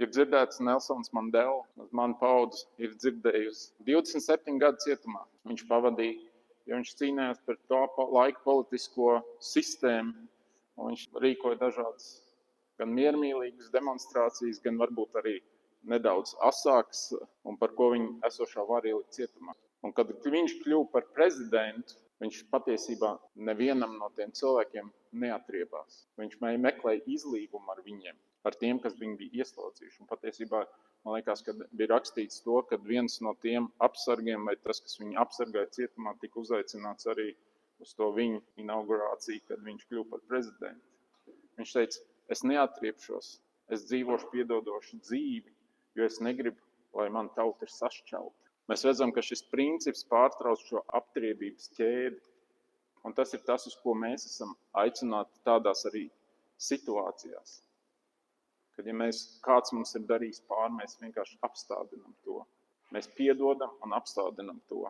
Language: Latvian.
Ir dzirdēts Nelsons Mandela, mana paudze ir dzirdējusi 27 gadu cietumā. Viņš pavadīja, jo viņš cīnījās par to laiku politisko sistēmu. Viņš rīkoja dažādas gan miermīlīgas demonstrācijas, gan varbūt arī nedaudz asākas, un par ko viņa esošā vara ielika cietumā. Un kad viņš kļuva par prezidentu, viņš patiesībā nevienam no tiem cilvēkiem neatriebās. Viņš meklēja izlīgumu ar viņiem, ar tiem, kas viņu bija ieslodzījuši. Un patiesībā man liekas, ka bija rakstīts to, ka viens no tiem apsargiem, vai tas, kas viņu apsargāja cietumā, tika uzaicināts arī uz to viņa inaugurāciju, kad viņš kļuva par prezidentu. Viņš teica, es neatriepšos, es dzīvošu piedodošu dzīvi, jo es negribu, lai man tauta ir sašķelta. Mēs redzam, ka šis princips pārtrauc šo aptriebības ķēdi. Un tas ir tas, uz ko mēs esam aicināti tādās arī situācijās. Kad ja kāds mums ir darījis pāri, mēs vienkārši apstādinam to. Mēs piedodam un apstādinam to.